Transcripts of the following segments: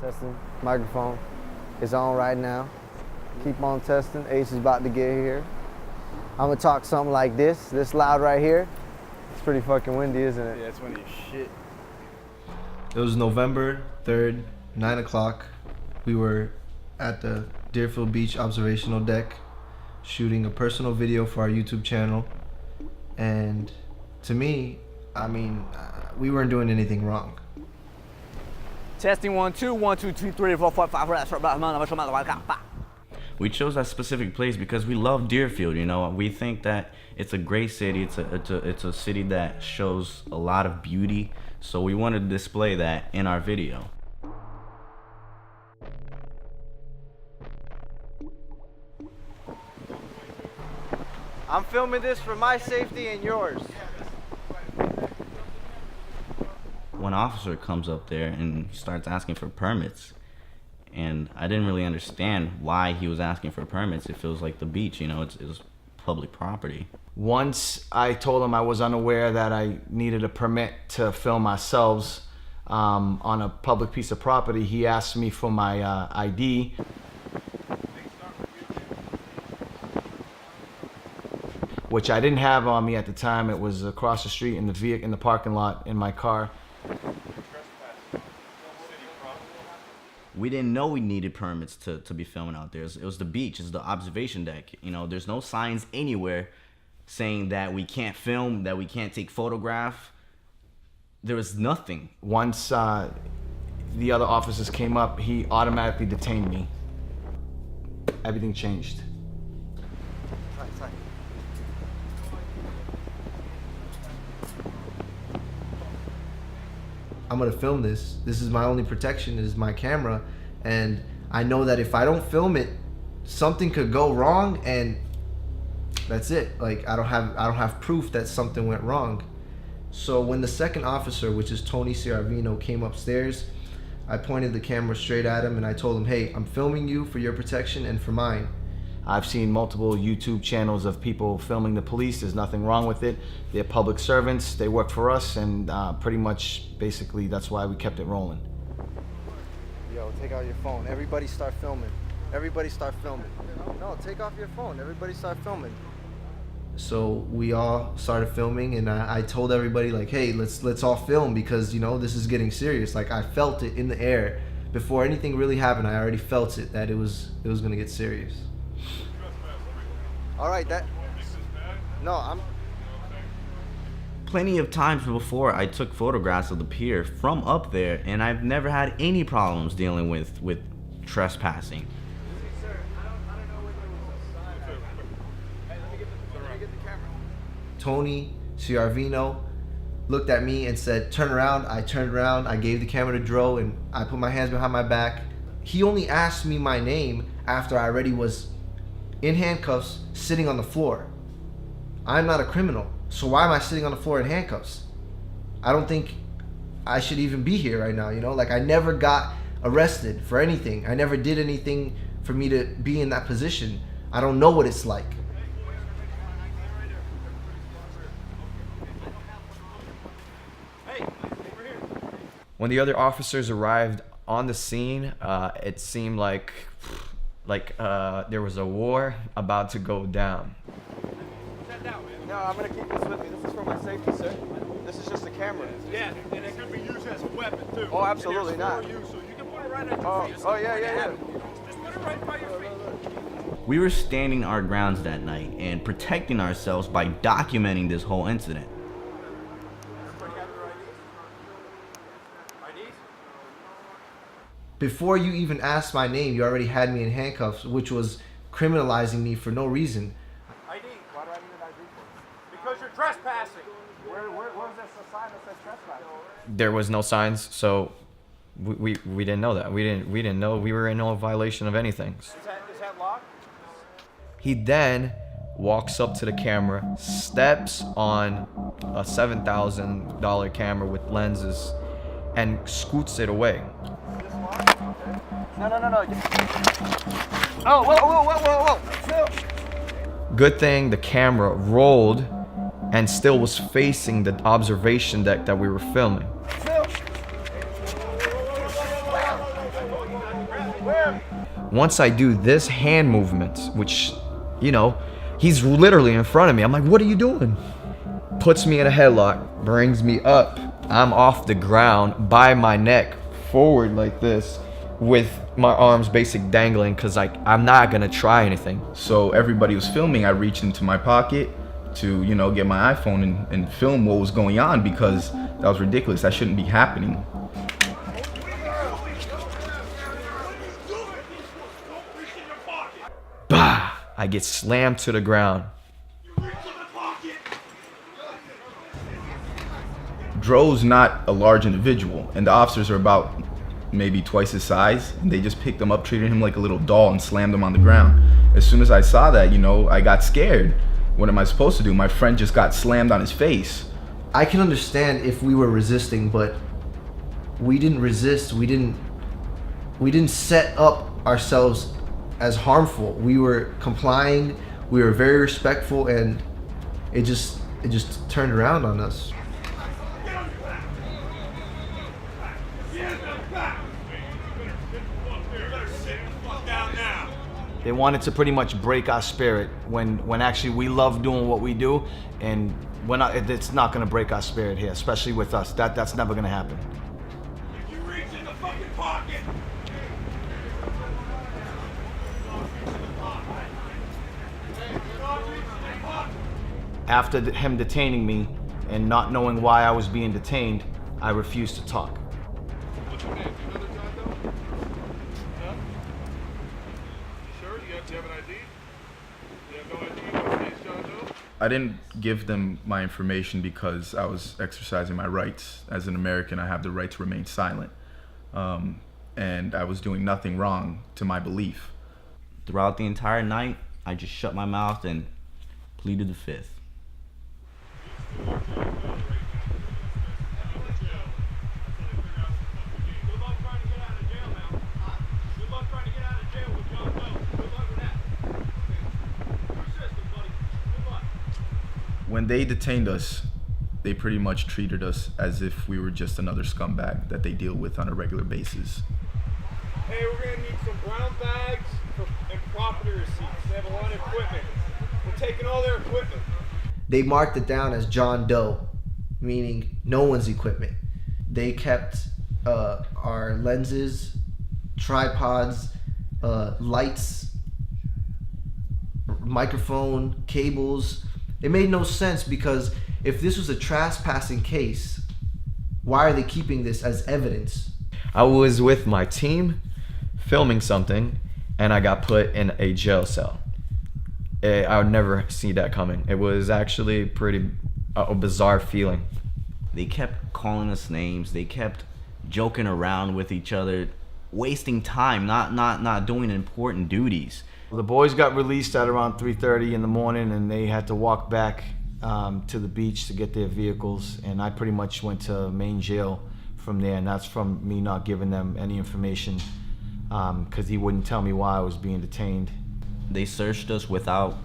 Testing. Microphone is on right now. Keep on testing. Ace is about to get here. I'm gonna talk something like this loud right here. It's pretty fucking windy, isn't it? Yeah, it's windy as shit. It was November 3rd, 9 o'clock. We were at the Deerfield Beach observational deck shooting a personal video for our YouTube channel. And to me, I mean, we weren't doing anything wrong. Testing 1 2 1 2 3 3 4 5 5. We chose that specific place because we love Deerfield. You know, we think that it's a great city. It's a city that shows a lot of beauty. So we wanted to display that in our video. I'm filming this for my safety and yours. One officer comes up there and starts asking for permits, and I didn't really understand why he was asking for permits. It feels like the beach, you know, it was public property. Once I told him I was unaware that I needed a permit to film ourselves on a public piece of property, he asked me for my ID. Which I didn't have on me at the time. It was across the street in the parking lot in my car. We didn't know we needed permits to be filming out there. It was the beach, it's the observation deck. You know, there's no signs anywhere saying that we can't film, that we can't take photograph. There was nothing. Once the other officers came up, he automatically detained me. Everything changed. I'm gonna film this. This is my only protection, it is my camera. And I know that if I don't film it, something could go wrong and that's it. Like I don't have proof that something went wrong. So when the second officer, which is Tony Ciarvino, came upstairs, I pointed the camera straight at him and I told him, hey, I'm filming you for your protection and for mine. I've seen multiple YouTube channels of people filming the police. There's nothing wrong with it. They're public servants. They work for us, and pretty much, basically, that's why we kept it rolling. Yo, take out your phone. Everybody start filming. Everybody start filming. No, take off your phone. Everybody start filming. So we all started filming, and I told everybody like, hey, let's all film because you know this is getting serious. Like I felt it in the air before anything really happened. I already felt it that it was gonna get serious. All right, Plenty of times before I took photographs of the pier from up there, and I've never had any problems dealing with trespassing. Tony Ciarvino looked at me and said, turn around. I turned around. I gave the camera to Dro and I put my hands behind my back. He only asked me my name after I already was in handcuffs, sitting on the floor. I'm not a criminal, so why am I sitting on the floor in handcuffs? I don't think I should even be here right now, you know? Like I never got arrested for anything. I never did anything for me to be in that position. I don't know what it's like. When the other officers arrived on the scene, it seemed like there was a war about to go down. No, I'm gonna keep this with me. This is for my safety, sir. This is just a camera. Yeah, and it could be used as a weapon too. Oh, absolutely not. So you can put it right at your feet. Oh, yeah. Just put it right by your feet. We were standing our grounds that night and protecting ourselves by documenting this whole incident. Before you even asked my name, you already had me in handcuffs, which was criminalizing me for no reason. ID. Why do I need an ID for? Because you're trespassing. Where's that sign that says trespassing? There was no signs, so we didn't know that. We didn't know we were in no violation of anything. Is that locked? He then walks up to the camera, steps on a $7,000 camera with lenses, and scoots it away. No. Oh, whoa. Good thing the camera rolled and still was facing the observation deck that we were filming. Once I do this hand movement, which, you know, he's literally in front of me. I'm like, what are you doing? Puts me in a headlock, brings me up. I'm off the ground by my neck, forward like this, with my arms basically dangling, because I'm not gonna try anything. So everybody was filming. I reached into my pocket to, you know, get my iPhone and film what was going on, because that was ridiculous. That shouldn't be happening. Bah! I get slammed to the ground. Dro's not a large individual, and the officers are about maybe twice his size, and they just picked him up, treated him like a little doll, and slammed him on the ground. As soon as I saw that, you know, I got scared. What am I supposed to do? My friend just got slammed on his face. I can understand if we were resisting, but we didn't resist. We didn't set up ourselves as harmful. We were complying. We were very respectful, and it just turned around on us. They wanted to pretty much break our spirit when actually we love doing what we do, and it's not gonna break our spirit here, especially with us. That's never gonna happen. You reach in the fucking pocket. After him detaining me and not knowing why I was being detained, I refused to talk. What's your name? Do you know the John Doe? Huh? You sure? Do you have an ID? You have no ID? What's his John Doe? I didn't give them my information because I was exercising my rights. As an American, I have the right to remain silent. And I was doing nothing wrong to my belief. Throughout the entire night, I just shut my mouth and pleaded the fifth. When they detained us, they pretty much treated us as if we were just another scumbag that they deal with on a regular basis. Hey, we're gonna need some brown bags and property receipts. They have a lot of equipment. We're taking all their equipment. They marked it down as John Doe, meaning no one's equipment. They kept our lenses, tripods, lights, microphone, cables. It made no sense, because if this was a trespassing case, why are they keeping this as evidence? I was with my team filming something, and I got put in a jail cell. I would never see that coming. It was actually pretty a bizarre feeling. They kept calling us names. They kept joking around with each other, wasting time, not doing important duties. The boys got released at around 3:30 in the morning, and they had to walk back to the beach to get their vehicles, and I pretty much went to main jail from there, and that's from me not giving them any information, because he wouldn't tell me why I was being detained. They searched us without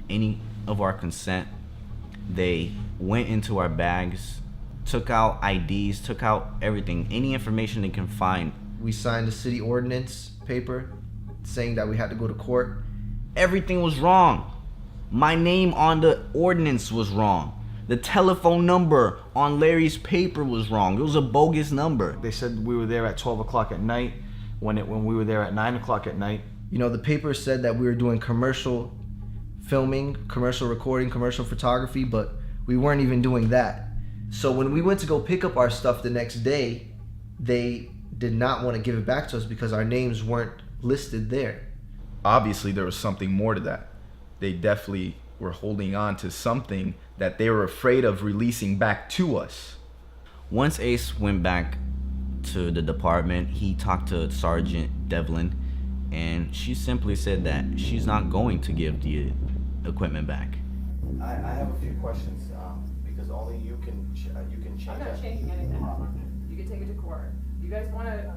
any of our consent. They went into our bags, took out IDs, took out everything, any information they can find. We signed a city ordinance paper saying that we had to go to court. Everything was wrong. My name on the ordinance was wrong. The telephone number on Larry's paper was wrong. It was a bogus number. They said we were there at 12 o'clock at night when we were there at 9 o'clock at night. You know, the paper said that we were doing commercial filming, commercial recording, commercial photography, but we weren't even doing that. So when we went to go pick up our stuff the next day, they did not want to give it back to us because our names weren't listed there. Obviously, there was something more to that. They definitely were holding on to something that they were afraid of releasing back to us. Once Ace went back to the department, he talked to Sergeant Devlin, and she simply said that she's not going to give the equipment back. I have a few questions because only you can change I'm not changing anything. You can take it to court. You guys want to,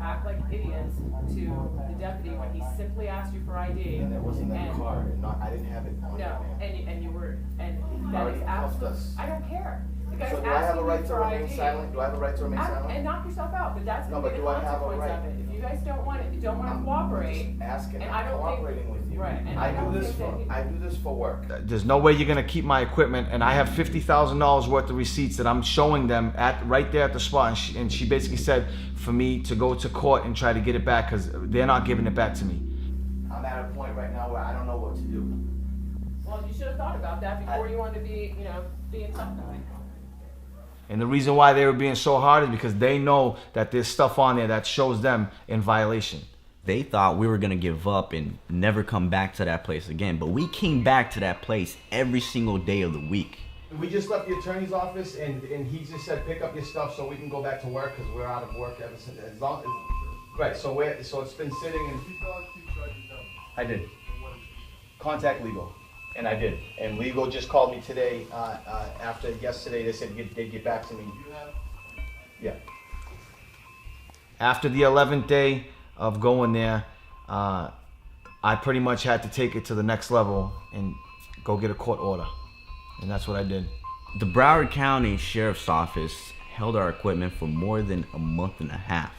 act like idiots to the deputy when he simply asked you for ID. And it wasn't that and- car. I didn't have it on No, me. and you were, and that Already is cuffed absolutely. us. I don't care. The guy's So do I have a asking right you to for remain ID. silent? Do I have a right to remain silent? And knock yourself out, but that's No, gonna but be the do I have a consequence right? of it. If you guys don't want to cooperate, Asking, and I I'm don't think- cooperating with you. right, and I I don't do this think for that he- I do this for work. There's no way you're gonna keep my equipment, and I have $50,000 worth of receipts that I'm showing them right there at the spot, and she basically said for me to go to court and try to get it back because they're not giving it back to me. I'm at a point right now where I don't know what to do. well, you should have thought about that before you wanted to be, being tough guy. And the reason why they were being so hard is because they know that there's stuff on there that shows them in violation. They thought we were gonna give up and never come back to that place again, but we came back to that place every single day of the week. We just left the attorney's office, and he just said pick up your stuff so we can go back to work because we're out of work ever since. Right, so it's been sitting and I did. Contact legal, and I did. And legal just called me today. After yesterday, they said they'd get back to me. Yeah. After the 11th day of going there, I pretty much had to take it to the next level and go get a court order, and that's what I did. The Broward County Sheriff's Office held our equipment for more than a month and a half.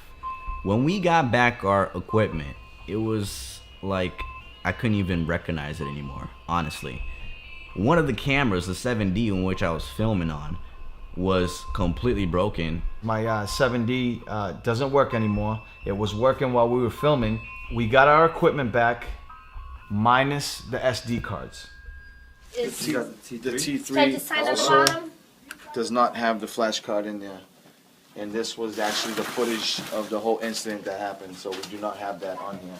When we got back our equipment, it was like I couldn't even recognize it anymore, honestly. One of the cameras, the 7D in which I was filming on, was completely broken. My 7D doesn't work anymore. It was working while we were filming. We got our equipment back, minus the SD cards. The T3 also does not have the flash card in there. And this was actually the footage of the whole incident that happened, so we do not have that on here.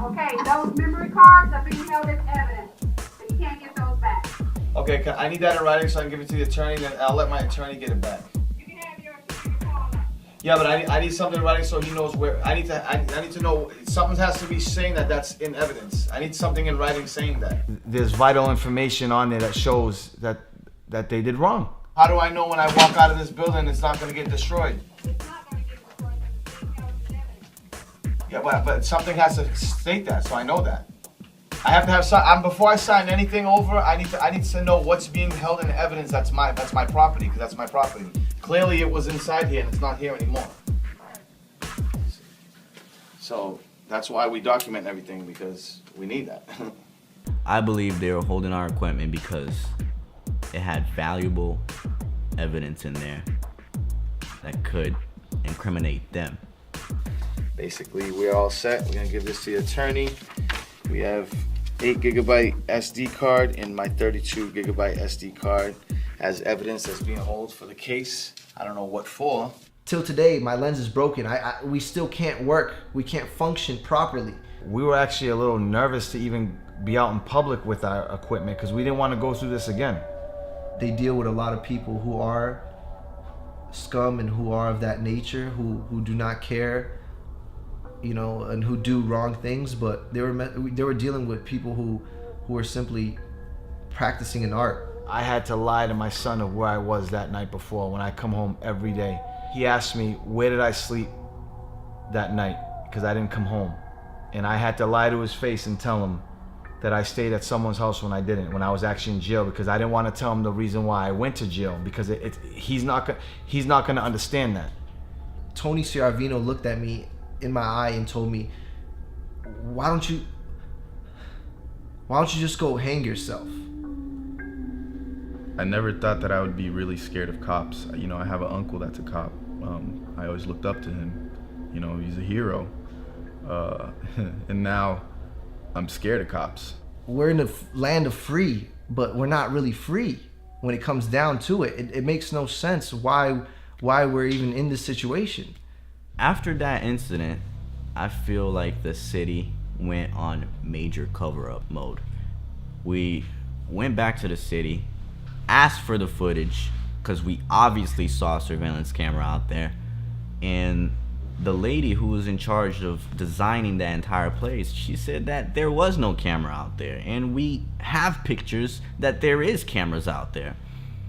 Okay, those memory cards are being held as evidence, so you can't get those back. Okay, I need that in writing so I can give it to the attorney, then I'll let my attorney get it back. You can have your attorney call up. Yeah, but I need something in writing so he knows where. I need to know. Something has to be saying that's in evidence. I need something in writing saying that. There's vital information on there that shows that they did wrong. How do I know when I walk out of this building it's not going to get destroyed? It's not going to get destroyed because it's being held as evidence. Yeah, but something has to state that, so I know that. I have to have before I sign anything over. I need to know what's being held in evidence. That's my property, because that's my property. Clearly, it was inside here, and it's not here anymore. So that's why we document everything, because we need that. I believe they were holding our equipment because it had valuable evidence in there that could incriminate them. Basically, we're all set. We're gonna give this to the attorney. We have 8 GB SD card and my 32 GB SD card as evidence that's being held for the case. I don't know what for. Till today, my lens is broken. We still can't work. We can't function properly. We were actually a little nervous to even be out in public with our equipment because we didn't want to go through this again. They deal with a lot of people who are scum and who are of that nature, who do not care, and who do wrong things. But they were dealing with people who were simply practicing an art. I had to lie to my son of where I was that night before when I come home every day. He asked me, where did I sleep that night? Because I didn't come home. And I had to lie to his face and tell him that I stayed at someone's house when I didn't, when I was actually in jail, because I didn't want to tell him the reason why I went to jail, because he's not gonna understand that. Tony Ciaravino looked at me in my eye and told me, why don't you just go hang yourself? I never thought that I would be really scared of cops. I have an uncle that's a cop. I always looked up to him. He's a hero. And now I'm scared of cops. We're in the land of free, but we're not really free when it comes down to it. It makes no sense why we're even in this situation. After that incident, I feel like the city went on major cover-up mode. We went back to the city, asked for the footage, because we obviously saw a surveillance camera out there, and the lady who was in charge of designing that entire place, she said that there was no camera out there, and we have pictures that there is cameras out there.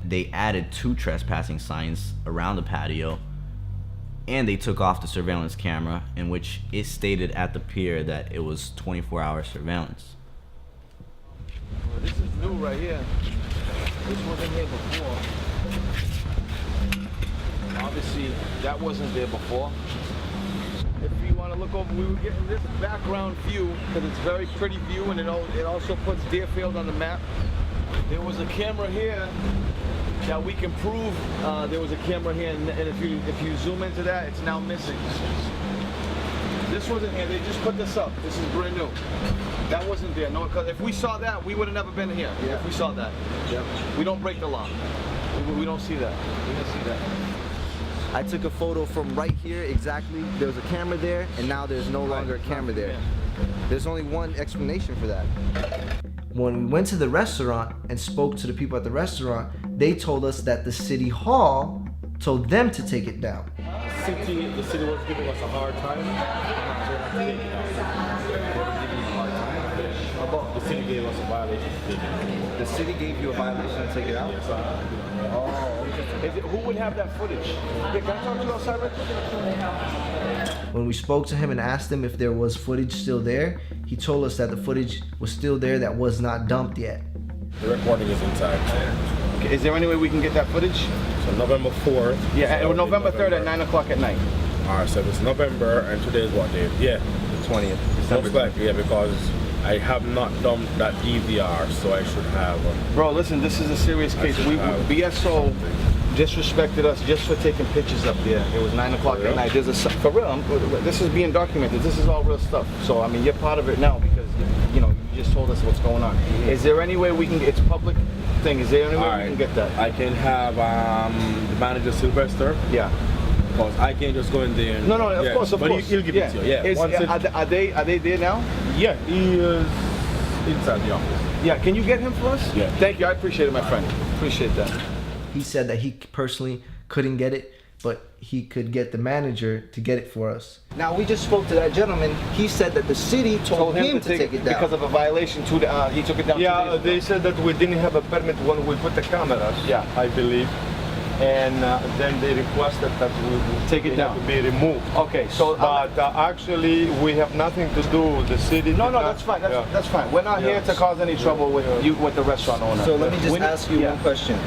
They added 2 trespassing signs around the patio, and they took off the surveillance camera in which it stated at the pier that it was 24-hour surveillance. Well, this is new right here. This wasn't here before. Obviously, that wasn't there before. If you want to look over, we were getting this background view because it's a very pretty view, and it also puts Deerfield on the map. There was a camera here that we can prove there was a camera here, and if you zoom into that, it's now missing. This wasn't here. They just put this up. This is brand new. That wasn't there. No, because if we saw that, we would have never been here. Yeah. If we saw that. Yep. We don't break the law. We don't see that. We don't see that. I took a photo from right here exactly. There was a camera there, and now there's no longer a camera there. There's only one explanation for that. When we went to the restaurant and spoke to the people at the restaurant, they told us that the city hall told them to take it down. The city was giving us a hard time. The city gave us a violation to take it out. The city gave you a violation to take it out? Yes, Oh, okay. Who would have that footage? Yeah, can I talk to you outside, Richard? When we spoke to him and asked him if there was footage still there, he told us that the footage was still there that was not dumped yet. The recording is inside. Okay, is there any way we can get that footage? So November 4th. Yeah, so November 3rd at 9 o'clock at night. Alright, so it's November, and today is what day? Yeah. The 20th. Most likely, yeah, because I have not dumped that DVR, so I should have. Bro, listen, this is a serious case. BSO disrespected us just for taking pictures up there. It was 9 o'clock at night. For real, this is being documented. This is all real stuff. So, I mean, you're part of it now because, you just told us what's going on. Is there any way we can, it's a public thing, is there any way we can get that? I can have the manager Sylvester. Yeah. Because I can't just go in there and... No, of course. But he'll give it to you, yeah. Are they there now? Yeah, he is inside the office. Yeah, can you get him for us? Yeah. Thank you, I appreciate it, my friend. Appreciate that. He said that he personally couldn't get it, but he could get the manager to get it for us. Now, we just spoke to that gentleman. He said that the city told him to take it down. Because of a violation to the, he took it down. Yeah, they said that we didn't have a permit when we put the cameras, yeah, I believe. And then they requested that we take it down to be removed. Okay, so but actually we have nothing to do with the city. No, that's fine. That's fine. We're not here to cause any trouble with you, with the restaurant owner. So let me just ask you one question.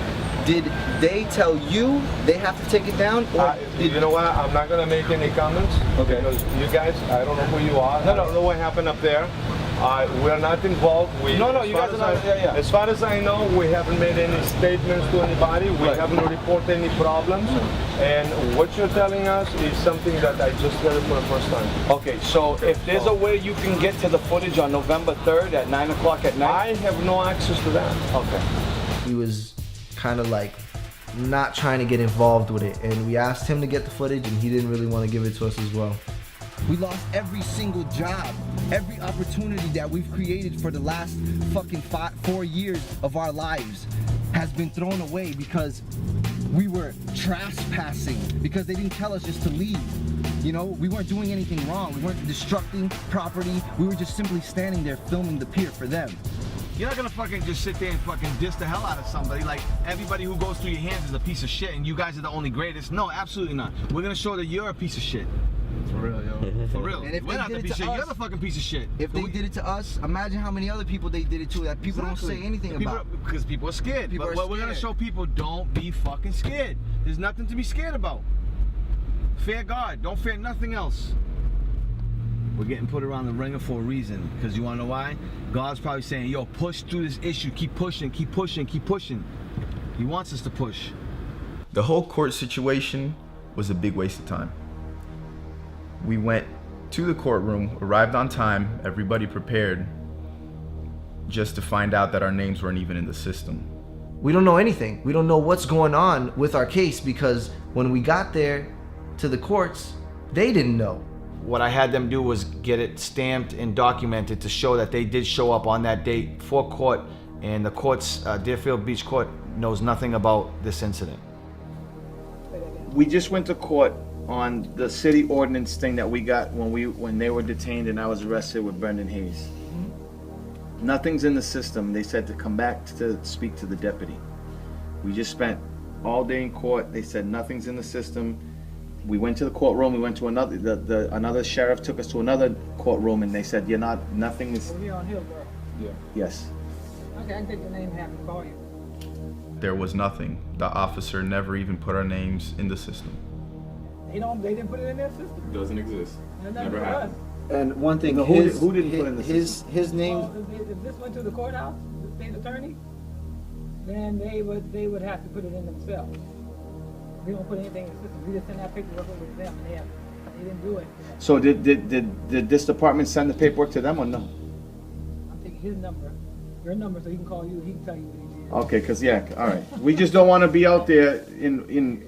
Did they tell you they have to take it down, or you know what? I'm not gonna make any comments. Okay. Because you guys, I don't know who you are. I don't know what happened up there. We're not involved. No, you guys are not. Yeah. As far as I know, we haven't made any statements to anybody. We haven't reported any problems. And what you're telling us is something that I just heard for the first time. Okay, so if there's a way you can get to the footage on November 3rd at 9 o'clock at night, I have no access to that. Okay. He was kind of like not trying to get involved with it, and we asked him to get the footage, and he didn't really want to give it to us as well. We lost every single job, every opportunity that we've created for the last fucking 4 years of our lives has been thrown away because we were trespassing, because they didn't tell us just to leave. We weren't doing anything wrong. We weren't destructing property. We were just simply standing there filming the pier for them. You're not gonna fucking just sit there and fucking diss the hell out of somebody like everybody who goes through your hands is a piece of shit and you guys are the only greatest. No, absolutely not. We're gonna show that you're a piece of shit. For real, yo. For real. And if we're not the piece of shit. You're the fucking piece of shit. If they did it to us, imagine how many other people they did it to that people don't say anything about. Because people are scared. But we're gonna show people, don't be fucking scared. There's nothing to be scared about. Fear God. Don't fear nothing else. We're getting put around the ringer for a reason. Because you wanna know why? God's probably saying, yo, push through this issue. Keep pushing, keep pushing, keep pushing. He wants us to push. The whole court situation was a big waste of time. We went to the courtroom, arrived on time, everybody prepared, just to find out that our names weren't even in the system. We don't know anything. We don't know what's going on with our case because when we got there to the courts, they didn't know. What I had them do was get it stamped and documented to show that they did show up on that date for court, and the court's Deerfield Beach Court knows nothing about this incident. We just went to court on the city ordinance thing that we got when they were detained and I was arrested with Brendan Hayes. Nothing's in the system. They said to come back to speak to the deputy. We just spent all day in court. They said nothing's in the system. We went to the courtroom. We went to another. Another sheriff took us to another courtroom, and they said, "You're not. Nothing is." We're here on Hillsborough. Yeah. Yes. Okay, I can take your name and have them call you. there was nothing. The officer never even put our names in the system. They didn't put it in their system. Doesn't exist. Never Never happened. And one thing, No, his, who didn't put in the his name. Well, if this went to the courthouse, the state attorney, then they would have to put it in themselves. We don't put anything in the system. We just send that paperwork over to them, and they didn't do it. So did this department send the paperwork to them or no? I'm taking his number, your number, so he can call you. He can tell you what he did. Okay, cause yeah, all right. We just don't want to be out there in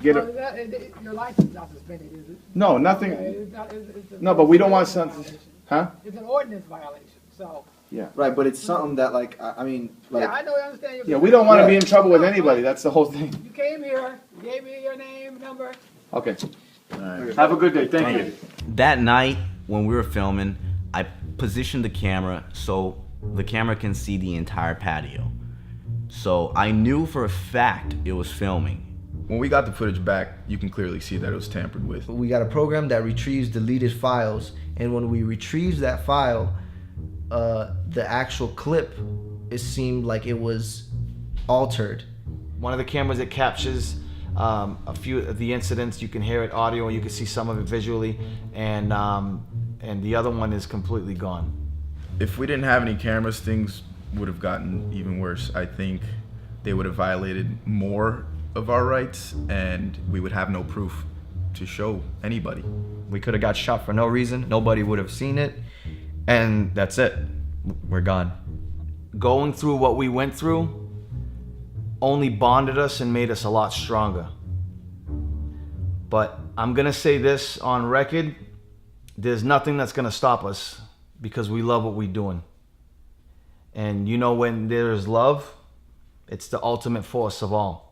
get Well, a. your license is not suspended, is it? No, nothing. It's not, it's a- No, but we don't want it's an something, violation. huh? It's an ordinance violation, so. Yeah. Right, but it's something that like I mean like. Yeah, I know, I understand your. Yeah, we don't want to Yeah. be in trouble with anybody. That's the whole thing. You came here, you gave me your name, number. Okay. Have a good day. Thank you. That night when we were filming, I positioned the camera so the camera can see the entire patio. So I knew for a fact it was filming. When we got the footage back, you can clearly see that it was tampered with. We got a program that retrieves deleted files, and when we retrieved that file, the actual clip, it seemed like it was altered. One of the cameras that captures a few of the incidents, you can hear it audio, and you can see some of it visually, and the other one is completely gone. If we didn't have any cameras, things would have gotten even worse. I think they would have violated more of our rights, and we would have no proof to show anybody. We could have got shot for no reason. Nobody would have seen it. And that's it. We're gone. Going through what we went through only bonded us and made us a lot stronger. But I'm gonna say this on record, there's nothing that's gonna stop us because we love what we're doing. And you know, when there is love, it's the ultimate force of all.